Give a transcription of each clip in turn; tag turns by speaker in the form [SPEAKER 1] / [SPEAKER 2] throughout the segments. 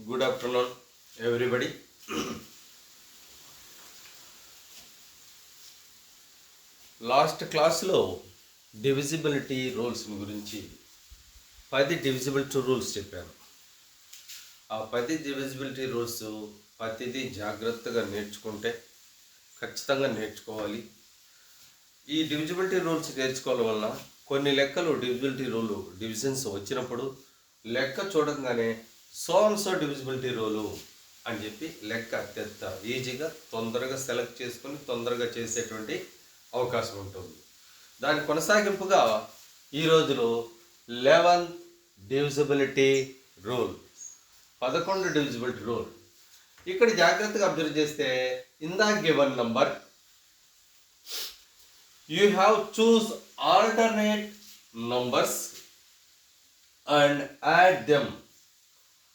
[SPEAKER 1] Good afternoon, everybody. Last క్లాస్లో divisibility rules గురించి 10 divisibility rules చెప్పాను. ఆ 10 డివిజిబిలిటీ రూల్స్ ప్రతిదీ జాగ్రత్తగా నేర్చుకుంటే ఖచ్చితంగా నేర్చుకోవాలి. ఈ డివిజిబిలిటీ రూల్స్ నేర్చుకోవడం వల్ల కొన్ని లెక్కలు డివిజన్స్ వచ్చినప్పుడు లెక్క చూడంగానే సో డివిజిబిలిటీ రూలు అని చెప్పి లెక్క అత్యంత ఈజీగా తొందరగా సెలెక్ట్ చేసుకొని తొందరగా చేసేటువంటి అవకాశం ఉంటుంది. దాని కొనసాగింపుగా ఈ రోజులో 11th divisibility rule, 11 divisibility rule. ఇక్కడ జాగ్రత్తగా అబ్జర్వ్ చేస్తే in the given number you have choose alternate numbers and add them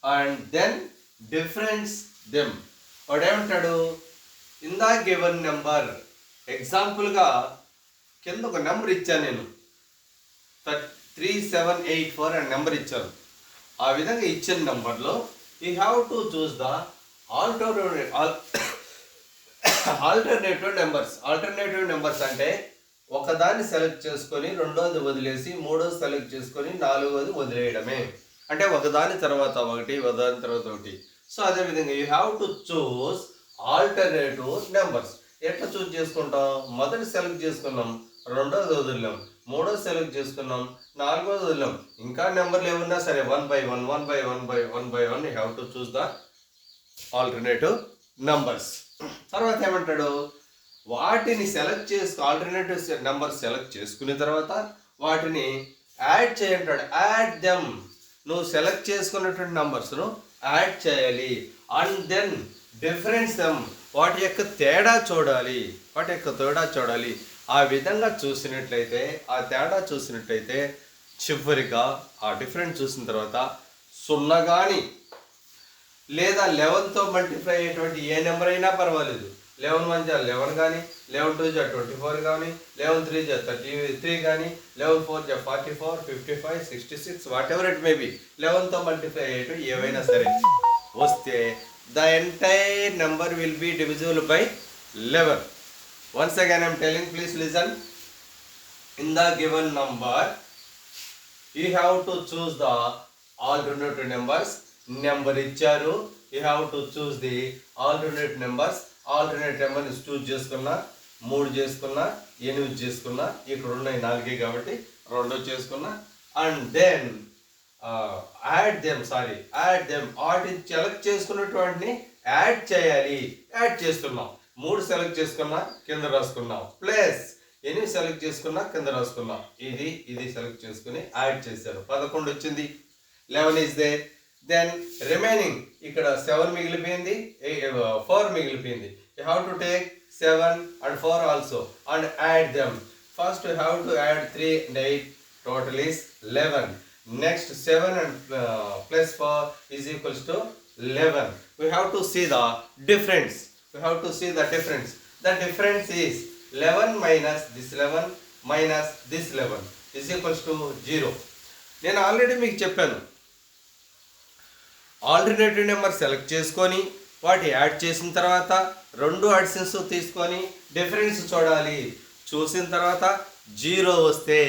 [SPEAKER 1] and then difference them. వాడేమంటాడు, ఇన్ ద గివెన్ నెంబర్, ఎగ్జాంపుల్గా కింద ఒక నెంబర్ ఇచ్చాను నేను 3784 అనే నెంబర్ ఇచ్చాను. ఆ విధంగా ఇచ్చిన నెంబర్లో you have to choose the alternative numbers అంటే ఒకదాన్ని సెలెక్ట్ చేసుకొని రెండోది వదిలేసి మూడోది సెలెక్ట్ చేసుకొని నాలుగోది వదిలేయడమే. అంటే ఒకదాని తర్వాత ఒకటి, ఒకదాని తర్వాత ఒకటి. సో అదేవిధంగా you have to choose alternative numbers. ఎట్లా చూస్ చేసుకుంటాం? మొదటి సెలెక్ట్ చేసుకున్నాం, రెండోది వదిలేం, మూడోది సెలెక్ట్ చేసుకున్నాం, నాలుగోది వదిలేం. ఇంకా నెంబర్లు ఏమన్నా సరే one by one you have to choose the alternative numbers. తర్వాత ఏమంటాడు, వాటిని సెలెక్ట్ ఆల్టర్నేటివ్ నెంబర్ సెలెక్ట్ చేసుకున్న తర్వాత వాటిని యాడ్ చేయంటాడు. యాడ్ దెమ్, నువ్వు సెలెక్ట్ చేసుకున్నటువంటి నెంబర్స్ను యాడ్ చేయాలి. అండ్ దెన్ డిఫరెన్స్ దెమ్, వాటి యొక్క తేడా చూడాలి. ఆ విధంగా చూసినట్లయితే, ఆ తేడా చూసినట్లయితే చివరిగా ఆ డిఫరెన్స్ చూసిన తర్వాత 0 కానీ లేదా 11తో మల్టిప్లై అయ్యేటువంటి ఏ నెంబర్ అయినా పర్వాలేదు. 11 1 11 కానీ, 11 2 24 కానీ, 11 3 33 కానీ, 11 4 44 55 66 whatever it may be, 11తో మల్టిప్లై అయ్యేటు ఏవైనా సరే వస్తే the entire number will be divisible by 11. Once again I'm telling, please listen. In the given number you have to choose the alternative numbers. Number ఇచ్చారు, you have to choose the alternative numbers. Alternate నెంబర్ని choose చేసుకున్నా, 3 చేసుకున్నా, 8 చేసుకున్నా, ఇక్కడ ఉన్నాయి 4 కాబట్టి 2 చేసుకున్నా. And then add them వాటిని సెలెక్ట్ చేసుకున్నటువంటిని యాడ్ చేయాలి. యాడ్ చేస్తున్నాం, 3 సెలెక్ట్ చేసుకున్నా కింద రాసుకున్నాం, ప్లస్ 8 సెలెక్ట్ చేసుకున్నా కింద రాసుకున్నాం. ఇది సెలెక్ట్ చేసుకుని యాడ్ చేశారు, 11 వచ్చింది. 11 ఈజ్ దేర్. దెన్ రిమైనింగ్ ఇక్కడ 7 మిగిలిపోయింది, 4 మిగిలిపోయింది. You have to take 7 and 4 also and add them. First you have to add 3 and 8, total is 11. Next 7 and plus 4 is equals to 11. We have to see the difference. The difference is 11 minus this 11 minus this 11 is equals to 0. నేను already మీకు చెప్పాను, alternative number select చేసుకొని వాటి add చేసిన తర్వాత 2 additions తీసుకొని difference చూడాలి. చూసిన తర్వాత 0 వస్తే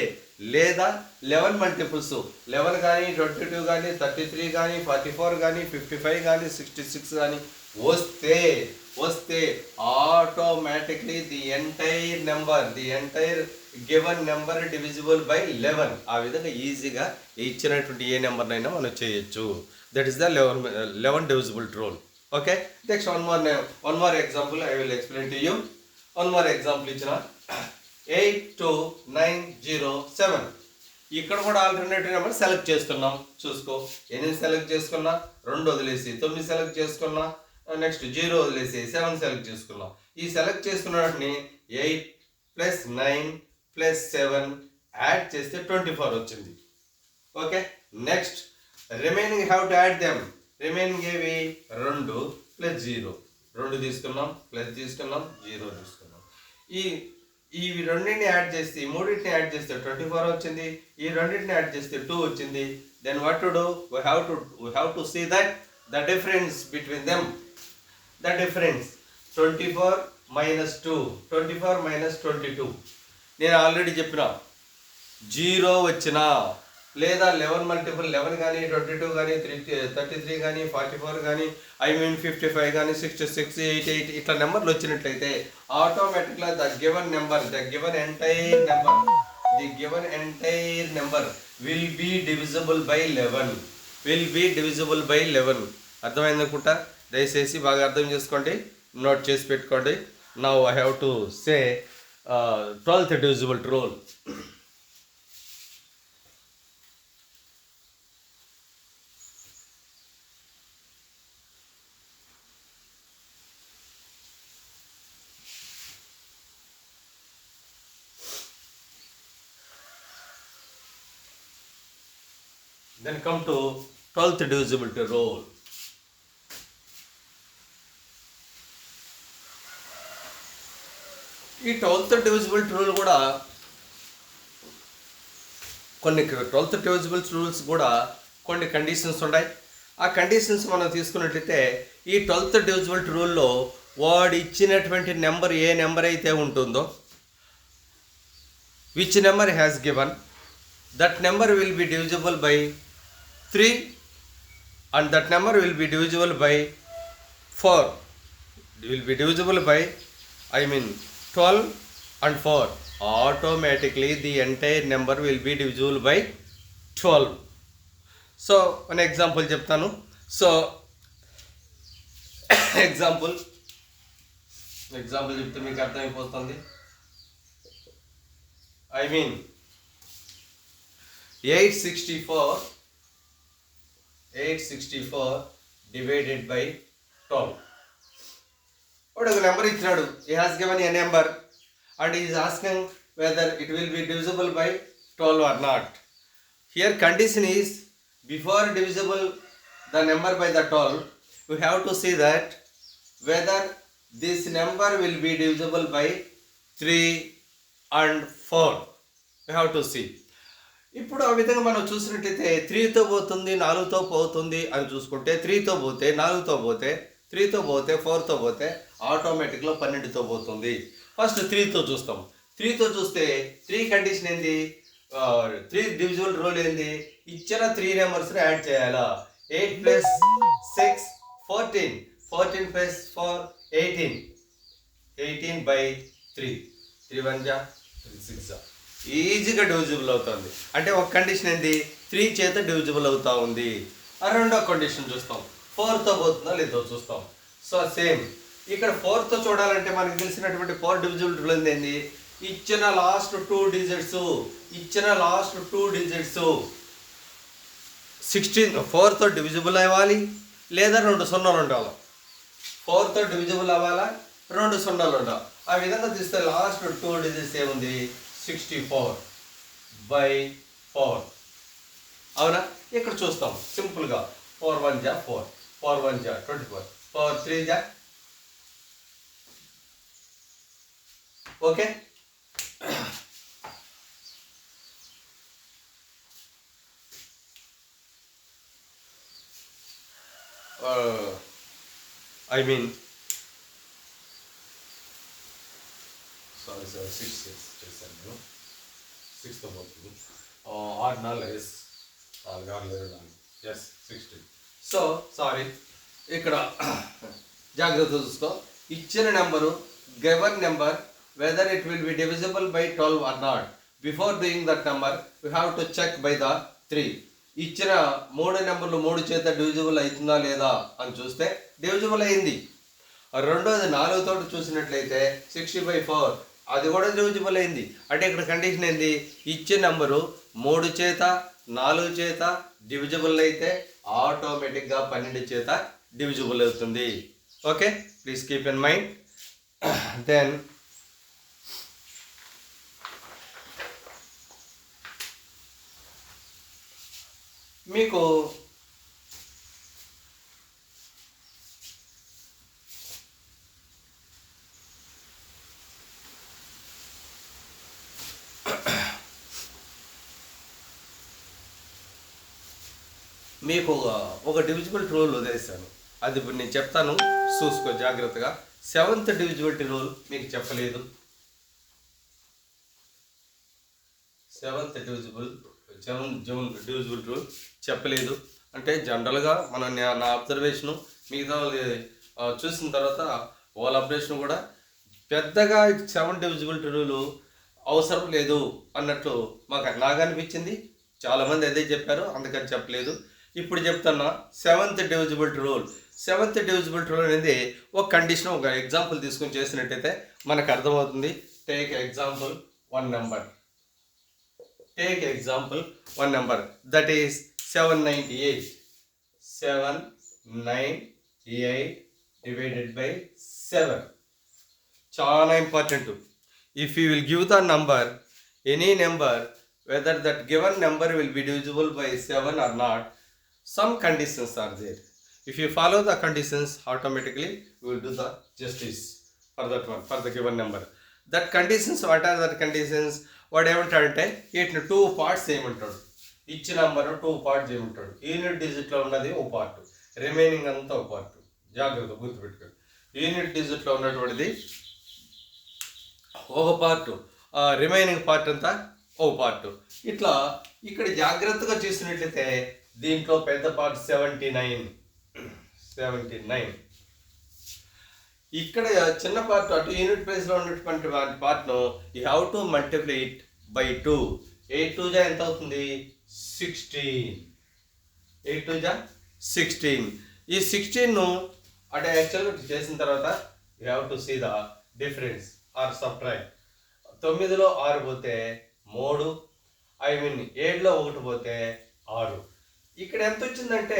[SPEAKER 1] లేదా 11 మల్టిపుల్స్ 11 కానీ 22 కానీ 33 కానీ 44 కానీ 55 కానీ 66 కానీ వస్తే automatically the entire given number divisible by 11. ఆ విధంగా ఈజీగా ఇచ్చినటువంటి ఏ నెంబర్నైనా మనం చేయొచ్చు. That is the 11 divisibility rule. Okay, next one more example I will explain to you. One more example ఇచ్చిన 82907. ఇక్కడ కూడా ఆల్టర్నేటివ్ నెంబర్ సెలెక్ట్ చేసుకున్నాం. చూసుకో, 8 సెలెక్ట్ చేసుకున్నా, 2 వదిలేసి 9 సెలెక్ట్ చేసుకున్నా, నెక్స్ట్ 0 వదిలేసి 7 సెలెక్ట్ చేసుకున్నాం. ఈ సెలెక్ట్ చేసుకున్న వాటిని 8 + 9 + 7 యాడ్ చేస్తే 24 వచ్చింది. Okay, next remaining have to add them. Remaining ఏవి 2 + 0, 2 తీసుకున్నాం, ప్లస్ తీసుకున్నాం, 0 తీసుకున్నాం. ఈ రెండింటిని యాడ్ చేస్తే, ఈ మూడింటిని యాడ్ చేస్తే 24 వచ్చింది. ఈ రెండింటిని యాడ్ చేస్తే 2 వచ్చింది. Then what to do? We have to see that the difference between them, the difference 24 minus 2, 24 minus 22. నేను ఆల్రెడీ చెప్పిన జీరో వచ్చినా లేదా 11 మల్టిపుల్ 11 కానీ 22 కానీ 33 కానీ 44 కానీ 55 కానీ 66 88 ఇట్లా నెంబర్లు వచ్చినట్లయితే ఆటోమేటిక్గా the given entire number will be divisible by 11. అర్థమైందనుకుంటా. దయచేసి బాగా అర్థం చేసుకోండి, నోట్ చేసి పెట్టుకోండి. Now I have to say 12th divisible rule. Then come to 12th divisibility rule. ఈ 12th divisibility rule కూడా కొన్ని 12th divisibility rules కూడా కొన్ని కండిషన్స్ ఉన్నాయి. ఆ కండిషన్స్ మనం తీసుకున్నట్లయితే ఈ 12th divisibility రూల్లో వాడు ఇచ్చినటువంటి నెంబర్ ఏ నెంబర్ అయితే ఉంటుందో, which number has given, that number will be divisible by 3 and that number will be divisible by 4. It will be divisible by 12 and 4. Automatically the entire number will be divisible by 12. So an example చెప్తాను. So example చెప్తే మీకు అర్థమైపోతుంది. 864 divided by 12. What is the number ఇచ్చినాడు? He has given a number and he is asking whether it will be divisible by 12 or not. Here condition is before divisible the number by the 12, we have to see that whether this number will be divisible by 3 and 4. We have to see. ఇప్పుడు ఆ విధంగా మనం చూసినట్టయితే 3తో పోతుంది, 4తో పోతుంది అని చూసుకుంటే 3తో పోతే, 4తో పోతే, 3తో పోతే, 4తో పోతే ఆటోమేటిక్గా 12తో పోతుంది. ఫస్ట్ 3తో చూస్తాం. 3తో చూస్తే 3 కండిషన్ ఏంది? 3 డివిజిబుల్ రూల్ ఏంది? ఇచ్చిన 3 నెంబర్స్ని యాడ్ చేయాలా. 8 + 6 14, 14 + 4 18, 18/3, 3 1 3 6 ఈజీగా డివిజిబుల్ అవుతుంది. అంటే ఒక కండిషన్ ఏంది? 3 చేత డివిజిబుల్ అవుతా ఉంది. రెండో కండిషన్ చూస్తాం, 4తో పోతుందా లేదో చూస్తాం. సో సేమ్ ఇక్కడ 4తో చూడాలంటే మనకు తెలిసినటువంటి 4 డివిజిబుల్ ఏంది? ఇచ్చిన లాస్ట్ 2 డిజిట్స్ 16 4తో డివిజిబుల్ అవ్వాలి లేదా 2 సున్నాలు ఉండాలి. 4తో డివిజిబుల్ అవ్వాలా, 2 సున్నాలు ఉండాలి. ఆ విధంగా తీస్తే లాస్ట్ 2 డిజిట్స్ ఏముంది? 64/4. అవునా? ఇక్కడ చూస్తాం సింపుల్గా 4 1 4, 4 1 24, 4 3 ఓకే. సారీ 6 చేశాను నేను. 6తో పోతుంది. 6 4 ఎస్ 16. సో సారీ, ఇక్కడ జాగ్రత్త చూసుకో. ఇచ్చిన number given number whether it will be divisible by 12 or not. Before doing that number you have to check by the 3. ఇచ్చిన 3 నెంబర్లు 3 చేత డివిజిబుల్ అవుతుందా లేదా అని చూస్తే డివిజిబుల్ అయింది. రెండోది 4తో చూసినట్లయితే 60/4, అది కూడా డివిజిబుల్ అయింది. అంటే ఇక్కడ కండిషన్ ఏంది? ఇచ్చే నెంబరు 3 చేత 4 చేత డివిజిబుల్ అయితే ఆటోమేటిక్గా 12 చేత డివిజిబుల్ అవుతుంది. Okay, please keep in mind. Then మీకు మీకు ఒక డివిజిబిలిటీ రూల్ వదిలేస్తాను, అది ఇప్పుడు నేను చెప్తాను, చూసుకో జాగ్రత్తగా. 7th డివిజిబిలిటీ రూల్ మీకు చెప్పలేదు. 7th డివిజిబుల్ రూల్ చెప్పలేదు అంటే జనరల్గా నా అబ్జర్వేషను మిగతా చూసిన తర్వాత వాళ్ళ అబ్జర్వేషన్ కూడా పెద్దగా 7 డివిజిబిలిటీ రూలు అవసరం లేదు అన్నట్లు నాకు అనిపించింది. చాలామంది అదే చెప్పారు, అందుకని చెప్పలేదు. ఇప్పుడు చెప్తున్నా 7th divisibility rule. 7th divisibility rule అనేది ఒక కండిషన్, ఒక ఎగ్జాంపుల్ తీసుకొని చేసినట్టయితే మనకు అర్థమవుతుంది. Take example one number. Take example one number, that is 798. 798 divided by 7. చాలా important. If you will give the number, any number, whether that given number will be divisible by 7 or not, some conditions are there. If you follow the conditions, automatically we will do the justice for that one, for the given number. That conditions, what are the conditions? వాడు ఏమంటాడంటే వీటిని 2 parts చేయమంటాడు. ఇచ్చిన number 2 parts చేయమంటాడు. Unit డిజిట్లో ఉన్నది ఒక part, remaining అంతా ఒక part. జాగ్రత్త గుర్తుపెట్టుకోండి. యూనిట్ డిజిట్లో ఉన్నటువంటిది ఒక పార్ట్, రిమైనింగ్ పార్ట్ అంతా ఒక పార్ట్. ఇట్లా ఇక్కడ జాగ్రత్తగా చూసినట్లయితే దీంట్లో పెద్ద పార్ట్ 79. ఇక్కడ చిన్న పార్ట్ అటు యూనిట్ ప్లేస్లో ఉన్నటువంటి పార్ట్ను you have to multiply it by 2. 8 2 జా ఎంత అవుతుంది? 16. 8 2 జా 16. ఈ 16ను అంటే యాక్చువల్గా చేసిన తర్వాత you have to see the difference or subtract. 9లో 6 పోతే 3, 7లో 1 పోతే 6. ఇక్కడ ఎంత వచ్చిందంటే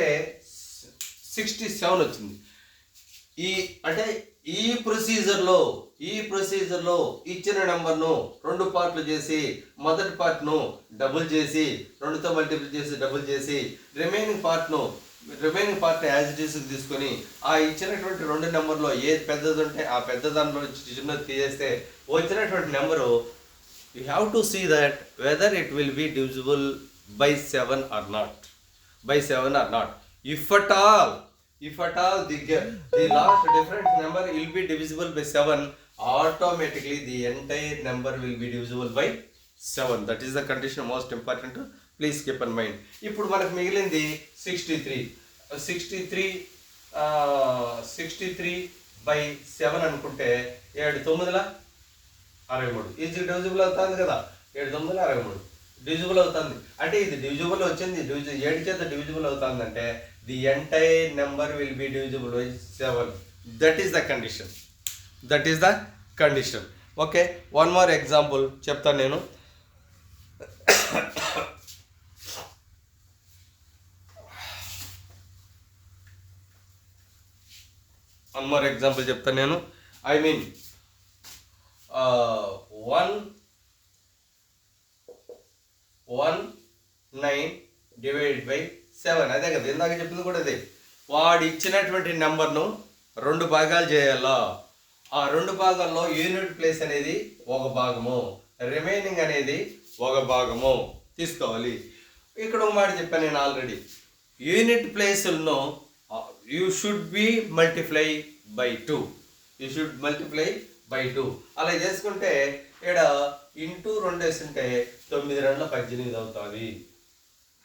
[SPEAKER 1] 67 వచ్చింది. ఈ ప్రొసీజర్లో ఇచ్చిన నెంబర్ను 2 పార్ట్లు చేసి మొదటి పార్ట్ను డబుల్ చేసి 2తో మల్టిపుల్ చేసి డబుల్ చేసి remaining part as it is తీసుకొని ఆ ఇచ్చినటువంటి 2 నెంబర్లో ఏది పెద్దది ఉంటే ఆ పెద్ద దాంట్లో చిన్నది తీసేస్తే వచ్చినటువంటి number you have to see that whether it will be divisible by 7 or not. If at all the last different number will be divisible by 7, automatically the entire number will be divisible by 7. That is the condition most important. Please keep in mind. ఇప్పుడు మనకు మిగిలింది 63. 63 by 7 అనుకుంటే 7 9ల 63 easy divisible అవుతుంది కదా. 7 9ల 63 divisible అవుతుంది. అంటే ఇది divisible వచ్చింది, 7 చేత డివిజిబుల్ అవుతుంది అంటే the entire number will be divisible by 7. That is the condition. Okay, one more example చెప్తాను నేను. one more example చెప్తాను నేను. I mean 9 divided by 7. అదే కదా ఇందాక చెప్పింది కూడా అదే. వాడు ఇచ్చినటువంటి నెంబర్ను 2 భాగాలు చేయాలా. ఆ 2 భాగాల్లో యూనిట్ ప్లేస్ అనేది ఒక భాగము, రిమైనింగ్ అనేది ఒక భాగము తీసుకోవాలి. ఇక్కడ ఒక మాట చెప్పాను నేను ఆల్రెడీ. యూనిట్ ప్లేసులను you should be multiply by 2. అలా చేసుకుంటే ఇక్కడ ఇంటూ 2 వేస్తుంటే 9 2 18 అవుతుంది.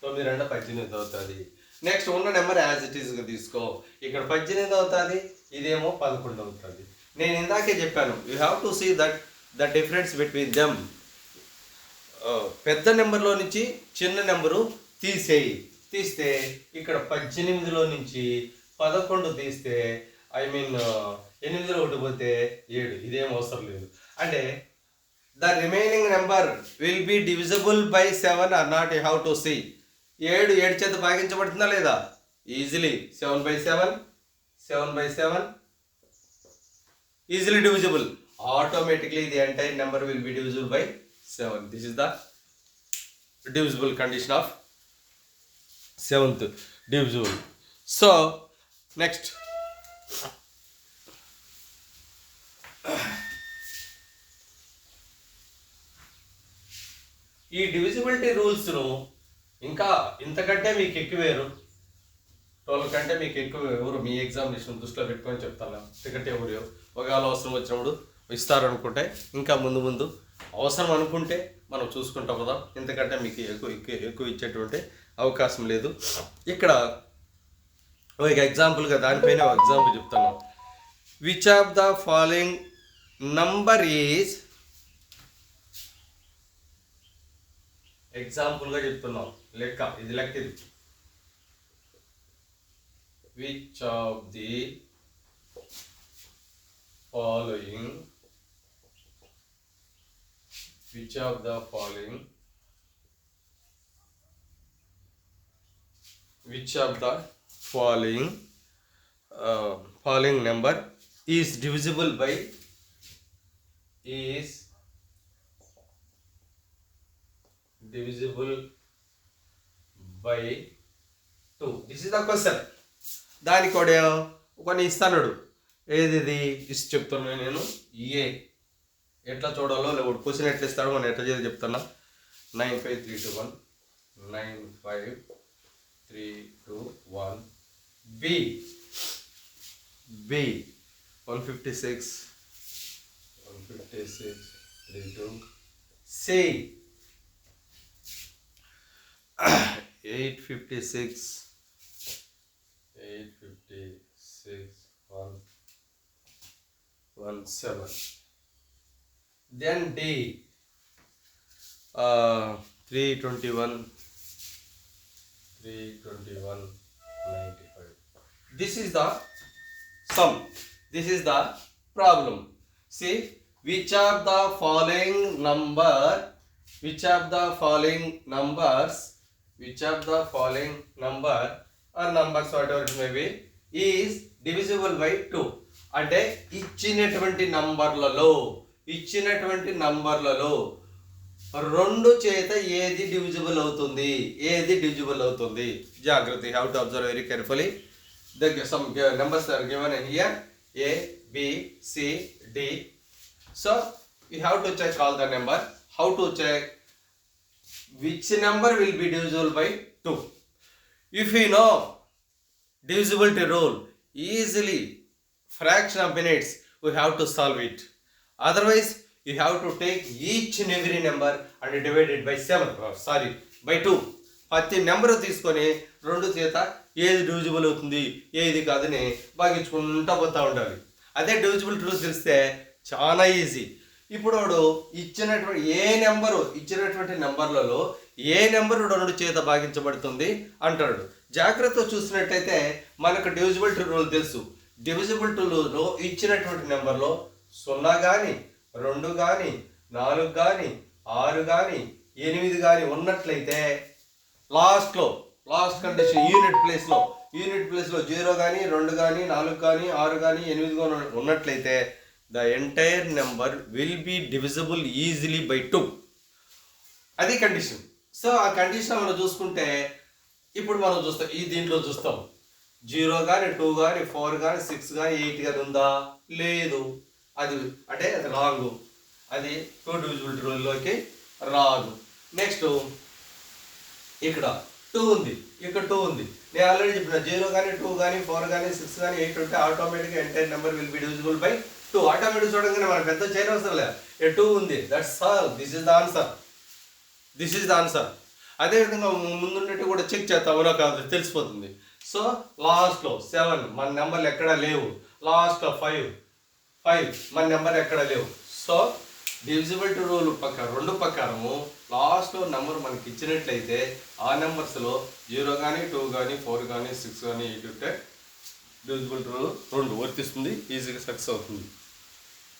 [SPEAKER 1] 9 2 18 అవుతుంది. నెక్స్ట్ ఉన్న నెంబర్ యాజ్ ఇట్ ఈస్గా తీసుకో. ఇక్కడ 18 అవుతుంది, ఇదేమో 11 అవుతుంది. నేను ఇందాకే చెప్పాను you have to see that the difference between them. పెద్ద నెంబర్లో నుంచి చిన్న నెంబరు తీస్తే ఇక్కడ 18లో నుంచి 11 తీస్తే 8లో 1 పోతే 7. ఇదేం అవసరం లేదు. అంటే the remaining number will be divisible by 7 or not. You have to see. 7 చేత భాగించబడుతుందా లేదా? Easily 7 by 7 easily divisible. Automatically the entire number will be divisible by 7. This is the divisible condition of 7th divisible. So next, ఈ divisibility రూల్స్ను ఇంకా ఇంతకంటే మీకు ఎక్కువేరు 12 కంటే మీకు ఎక్కువ ఎవరు మీ ఎగ్జామినేషన్ దృష్టిలో పెట్టుకొని చెప్తాను. టికెట్ ఎవరు ఒకవేళ అవసరం వచ్చినప్పుడు ఇస్తారనుకుంటే ఇంకా ముందు ముందు అవసరం అనుకుంటే మనం చూసుకుంటాం కదా. ఎందుకంటే మీకు ఎక్కువ ఇచ్చేటువంటి అవకాశం లేదు. ఇక్కడ ఒక ఎగ్జాంపుల్గా దానిపైన ఒక ఎగ్జాంపుల్ చెప్తాను. Which of the following number is, ఎగ్జాంపుల్గా చెప్తున్నాం, ఇది లెక్క ఇది. Which of the following which of the following number is divisible by 2. This is the question. దానికి కొన్ని ఇస్తాడు. ఏది ఇసి చెప్తున్నా నేను. ఏ ఎట్లా చూడాలో లేకపోతే క్వశ్చన్ ఎట్లా ఇస్తాడో మనం ఎట్లా చేయాలో చెప్తున్నా. 95321 95321 B 156 32 C 856 117. Then D 321 95. This is the sum. This is the problem. See, which of the following numbers or numbers whatever it may be is divisible by 2. అంటే ఇచ్చినటువంటి నంబర్లలో 2 చేత ఏది డివిజిబుల్ అవుతుంది. జాగ్రత్త. You have to observe very carefully. some numbers are given in here, A, B, C, D. So you have to check all the number. How to check? Which number will be divisible by 2? If we know divisibility rule, easily fraction of minutes we have to solve it. Otherwise you have to take each and every number and divide it by 2. ప్రతి number తీసుకొని 2 చేత ఏది divisible అవుతుంది ఏది కాదని భాగించుకుంటూ పోతూ ఉండాలి. అదే డివిజిబుల్ రూల్స్ తెలిస్తే చాలా ఈజీ. ఇప్పుడు వాడు ఇచ్చినటువంటి నెంబర్లలో ఏ నెంబరు 2 చేత భాగించబడుతుంది అంటాడు. జాగ్రత్తగా చూసినట్టయితే మనకు డివిజిబిలిటీ రూల్ తెలుసు. డివిజిబిలిటీ రూల్లో ఇచ్చినటువంటి నెంబర్లో 0 కానీ 2 కానీ 4 కానీ 6 కానీ 8 కానీ ఉన్నట్లయితే లాస్ట్ కండిషన్ యూనిట్ ప్లేస్లో 0 కానీ 2 కానీ 4 కానీ 6 కానీ 8 కానీ ఉన్నట్లయితే the entire number will be divisible easily by 2. అది కండిషన్. సో ఆ కండిషన్ మనం చూసుకుంటే ఇప్పుడు మనం చూస్తాం, దీంట్లో చూస్తాం 0 కానీ 2 కానీ 4 కానీ 6 కానీ 8 కానీ ఉందా? లేదు. అది అంటే అది రాంగ్. అది 2 డివిజిబిలిటీ రూల్లోకి రాదు. నెక్స్ట్ ఇక్కడ 2 ఉంది, ఇక్కడ 2 ఉంది. నేను ఆల్రెడీ చెప్పిన 0 కానీ 2 కానీ 4 కానీ 6 కానీ 8 ఉంటే ఆటోమేటిక్గా entire number will be divisible by 2. Automatic చూడగానే మనం పెద్ద చేయనవసరం లేదు. 2 ఉంది, that's all. This is the answer. అదేవిధంగా ముందున్నట్టు కూడా చెక్ చేస్తాం, అవునా కాదు తెలిసిపోతుంది. సో లాస్ట్లో 7 మన నెంబర్లు ఎక్కడా లేవు. లాస్ట్లో 5 మన నెంబర్ ఎక్కడా లేవు. సో డివిజిబిలిటీ రూల్ 2 ప్రకారము లాస్ట్లో నెంబర్ మనకి ఇచ్చినట్లయితే ఆ నెంబర్స్లో 0 కానీ 2 కానీ 4 కానీ 6 కానీ 8 ఉంటే డివిజిబిలిటీ రూల్ 2 వర్తిస్తుంది, ఈజీగా సక్సెస్ అవుతుంది.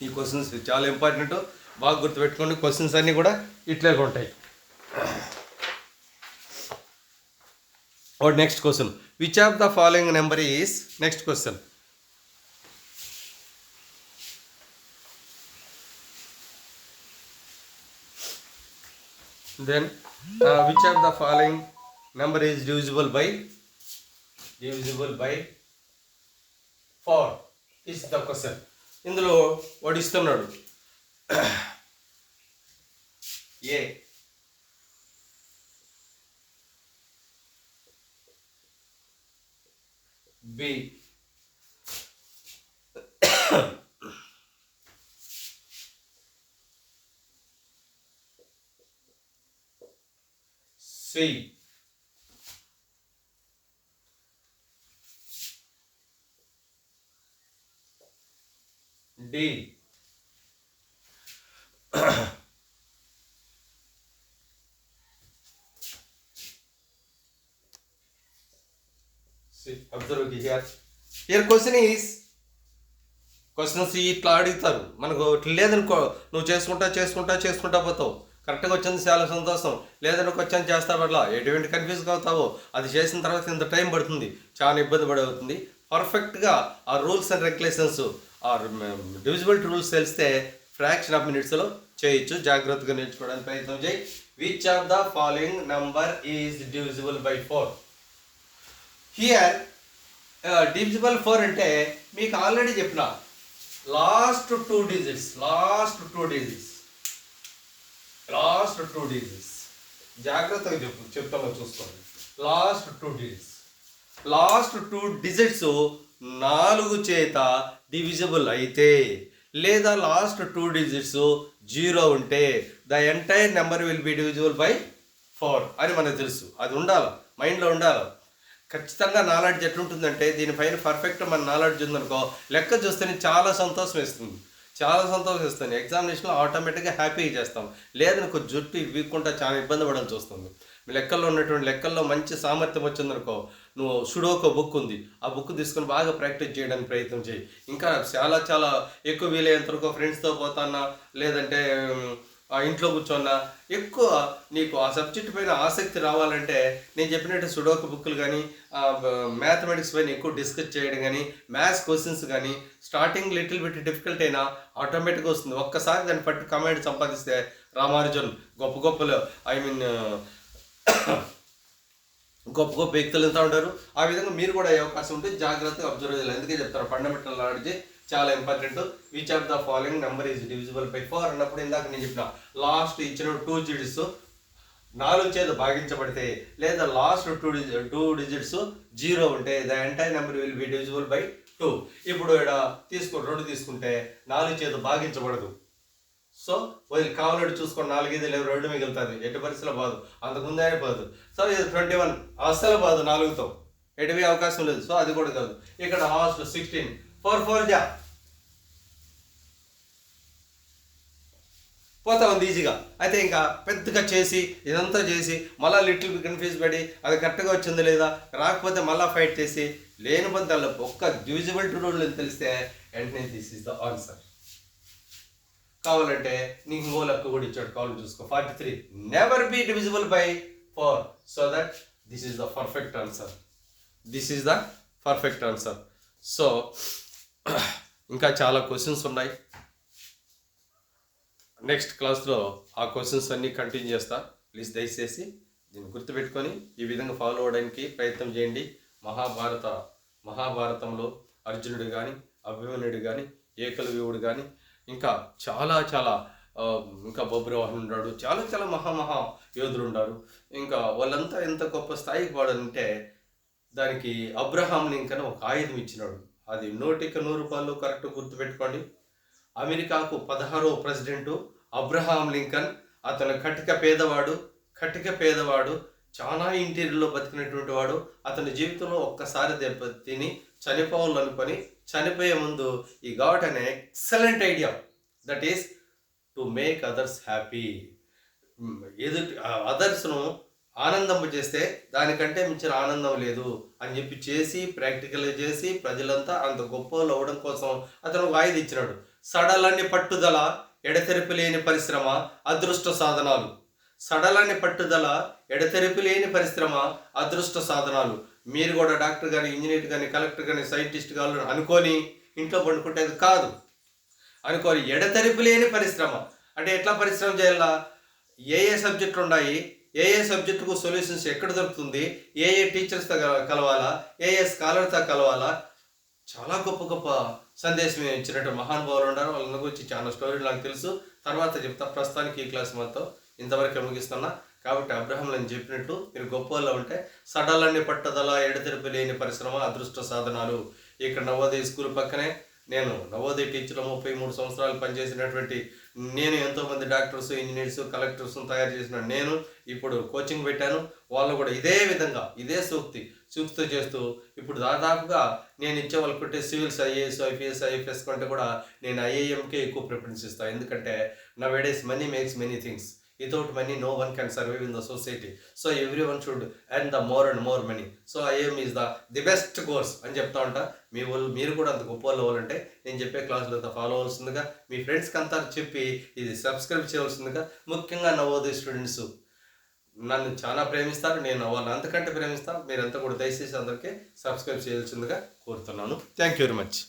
[SPEAKER 1] ఈ క్వశ్చన్స్ చాలా ఇంపార్టెంట్, బాగా గుర్తుపెట్టుకోండి. క్వశ్చన్స్ అన్నీ కూడా ఇట్లాగే ఉంటాయి. Next question, which of the following number is, next question, then which of the following number is divisible by 4 is the question. ఇందులో వాడు ఇస్తున్నాడు A, B, C, D, observe here. Here questions ఇట్లా అడుగుతారు మనకు. ఇట్లా లేదనుకో, నువ్వు చేసుకుంటా పోతావు. కరెక్ట్గా వచ్చింది చాలా సంతోషం, లేదని క్వశ్చన్ చేస్తా పట్ల ఎటువంటి కన్ఫ్యూజ్గా అవుతావో, అది చేసిన తర్వాత ఇంత టైం పడుతుంది, చాలా ఇబ్బంది పడవుతుంది. పర్ఫెక్ట్గా ఆ రూల్స్ అండ్ రెగ్యులేషన్స్, ఆ డివిజిబిలిటీ రూల్స్ తెలిస్తే ఫ్రాక్షన్ ఆఫ్ మినిట్స్లో చేయొచ్చు. జాగ్రత్తగా నేర్చుకోవడానికి ప్రయత్నం చేయి. Which of the following number is divisible by 4? Here divisible 4 అంటే మీకు ఆల్రెడీ చెప్పిన లాస్ట్ టూ డిజిట్స్ జాగ్రత్తగా చెప్తామో చూసుకోండి. లాస్ట్ టూ డిజిట్స్ 4 చేత డివిజిబుల్ అయితే, లేదా లాస్ట్ 2 డిజిట్స్ 0 ఉంటే the entire number will be divisible by 4 అని మనకు తెలుసు. అది ఉండాలి, మైండ్లో ఉండాలి. ఖచ్చితంగా నాలెడ్జ్ ఎట్లుంటుందంటే, దీనిపైన పర్ఫెక్ట్ మన నాలెడ్జ్ ఉందనుకో, లెక్క చూస్తేనే చాలా సంతోషం ఇస్తుంది. ఎగ్జామినేషన్లో ఆటోమేటిక్గా హ్యాపీగా చేస్తాం. లేదనుకో జుట్టు వీక్కుంటా చాలా ఇబ్బంది పడాల్సి వస్తుంది. మీ లెక్కల్లో మంచి సామర్థ్యం వచ్చిందనుకో, నువ్వు సుడోకో బుక్ ఉంది, ఆ బుక్ తీసుకొని బాగా ప్రాక్టీస్ చేయడానికి ప్రయత్నం చేయి. ఇంకా చాలా ఎక్కువ వీలైనంత వరకు ఫ్రెండ్స్తో పోతానా, లేదంటే ఇంట్లో కూర్చోన్నా, ఎక్కువ నీకు ఆ సబ్జెక్ట్ పైన ఆసక్తి రావాలంటే నేను చెప్పినట్టు సుడోకు బుక్లు కానీ, మ్యాథమెటిక్స్ పైన ఎక్కువ డిస్కస్ చేయడం కానీ, మ్యాథ్స్ క్వశ్చన్స్ కానీ, స్టార్టింగ్ లిటిల్ బిట్ డిఫికల్ట్ అయినా ఆటోమేటిక్గా వస్తుంది. ఒక్కసారి దాన్ని పట్టి కమాండ్ సంపాదిస్తే రామానుజన్ గొప్ప వ్యక్తులు ఎంత ఉంటారు. ఆ విధంగా మీరు కూడా అయ్యే అవకాశం ఉంటుంది. జాగ్రత్తగా అబ్జర్వ్ చేయాలి. అందుకే చెప్తారు ఫండమెంటల్ నాలెడ్జ్ చాలా important. Which of the following number is divisible by 4 అన్నప్పుడు ఇందాక నేను చెప్పిన లాస్ట్ ఇచ్చిన 2 డిజిట్స్ 4 చేత భాగించబడితే, లేదా లాస్ట్ 2 డిజిట్స్ 0 ఉంటే the entire number will be divisible by 2. ఇప్పుడు ఇక్కడ 2 తీసుకుంటే 4 చేత భాగించబడదు. సో కావాలంటే చూసుకోండి, 4 5 2 మిగులుతుంది. ఎట్టి పరిస్థితిలో బాదు, అంతకుముందే పోదు. సో ఇది 21 అస్సలు బాదు, 4తో ఎటువే అవకాశం లేదు. సో అది కూడా కాదు. ఇక్కడ లాస్ట్ 16 4 జా పోతా ఉంది ఈజీగా. అయితే ఇంకా పెద్దగా ఇదంతా చేసి మళ్ళీ లిటిల్ కన్ఫ్యూజ్ పడి అది కరెక్ట్గా వచ్చింది లేదా, రాకపోతే మళ్ళీ ఫైట్ చేసి లేని పంతాల్లో ఒక్క డివిజిబిలిటీ రూల్ తెలిస్తే వెంటనే దిస్ ఈజ్ ద ఆన్సర్. కావాలంటే నీకు ఇంకో లెక్క కూడా ఇచ్చాడు, కావాలని చూసుకో. 43 never be divisible by 4. So that this is the perfect answer. So ఇంకా చాలా క్వశ్చన్స్ ఉన్నాయి. నెక్స్ట్ క్లాస్లో ఆ క్వశ్చన్స్ అన్నీ కంటిన్యూ చేస్తా. ప్లీజ్ దయచేసి దీన్ని గుర్తుపెట్టుకొని ఈ విధంగా ఫాలో అవ్వడానికి ప్రయత్నం చేయండి. మహాభారతంలో అర్జునుడు కానీ, అభిమన్యుడు కానీ, ఏకలవ్యుడు కానీ, ఇంకా చాలా ఇంకా బొబ్రవాహన్ ఉన్నాడు, చాలా మహా యోధులు ఉన్నారు. ఇంకా వాళ్ళంతా ఎంత గొప్ప స్థాయికి వాడంటే దానికి అబ్రహాం లింకన్ ఒక ఆయుధం ఇచ్చినాడు. అది 100కి 100 రూపాయలు కరెక్ట్ గుర్తుపెట్టుకోండి. అమెరికాకు 16వ ప్రెసిడెంటు అబ్రహాం లింకన్. అతను కటిక పేదవాడు, చాలా ఇంటీరియర్లో బతికినటువంటి వాడు. అతని జీవితంలో ఒక్కసారి దెబ్బతిని చనిపోవాలనుకొని చనిపోయే ముందు he got an excellent idea, that is to make others happy. అదర్స్ను ఆనందం చేస్తే దానికంటే మించిన ఆనందం లేదు అని చెప్పి ప్రాక్టికల్ చేసి ప్రజలంతా అంత గొప్పలు అవ్వడం కోసం అతను వాయిదా ఇచ్చినాడు. సడలని పట్టుదల, ఎడతెరిపి లేని పరిశ్రమ, అదృష్ట సాధనాలు. మీరు కూడా డాక్టర్ కానీ, ఇంజనీర్ కానీ, కలెక్టర్ కానీ, సైంటిస్ట్ కానీ అనుకొని ఇంట్లో పండుకుంటేది కాదు. అనుకోని ఎడతెరిపి లేని పరిశ్రమ అంటే ఎట్లా పరిశ్రమ చేయాలా, ఏ సబ్జెక్టులు ఉన్నాయి, ఏ సబ్జెక్టుకు సొల్యూషన్స్ ఎక్కడ దొరుకుతుంది, ఏ టీచర్స్తో కలవాలా, ఏ స్కాలర్తో కలవాలా. చాలా గొప్ప సందేశం ఇచ్చినట్టు మహానుభావులు ఉన్నారు. వాళ్ళ గురించి చాలా స్టోరీలు నాకు తెలుసు, తర్వాత చెప్తా. ప్రస్తుతానికి ఈ క్లాస్ మొత్తం ఇంతవరకు ముగిస్తున్నా. కాబట్టి అబ్రహం నేను చెప్పినట్లు మీరు గొప్పల్లో ఉంటే సడలని పట్టుదల ఎడతెరిపి లేని పరిశ్రమ అదృష్ట సాధనాలు. ఇక్కడ నవోదయ స్కూల్ పక్కనే నేను నవోదయ టీచర్లు 33 సంవత్సరాలు పనిచేసినటువంటి నేను ఎంతోమంది డాక్టర్స్, ఇంజనీర్స్, కలెక్టర్స్ తయారు చేసిన నేను ఇప్పుడు కోచింగ్ పెట్టాను. వాళ్ళు కూడా ఇదే విధంగా ఇదే సూక్తితో చేస్తూ ఇప్పుడు దాదాపుగా నేను ఇచ్చే వాళ్ళకుంటే సివిల్స్, ఐఏఎస్, ఐపీఎస్, ఐఎఫ్ఎస్ కంటే కూడా నేను ఐఏఎంకే ఎక్కువ ప్రిఫరెన్స్ ఇస్తాను. ఎందుకంటే nowadays money makes many things. Without money, no one can survive in the society. So everyone should earn the more and more money. So IAM is the best course అని చెప్తా ఉంటా. మీరు కూడా అంత గొప్ప వాళ్ళు అవ్వాలంటే నేను చెప్పే క్లాసులు అంతా ఫాలో అవ్వాల్సిందిగా, మీ ఫ్రెండ్స్కి అంతా చెప్పి ఇది సబ్స్క్రైబ్ చేయవలసిందిగా. ముఖ్యంగా నవోదయ స్టూడెంట్స్ నన్ను చాలా ప్రేమిస్తారు, నేను వాళ్ళని అంతకంటే ప్రేమిస్తాను. మీరంతా కూడా దయచేసి అందరికీ సబ్స్క్రైబ్ చేయాల్సిందిగా కోరుతున్నాను. Thank you very much.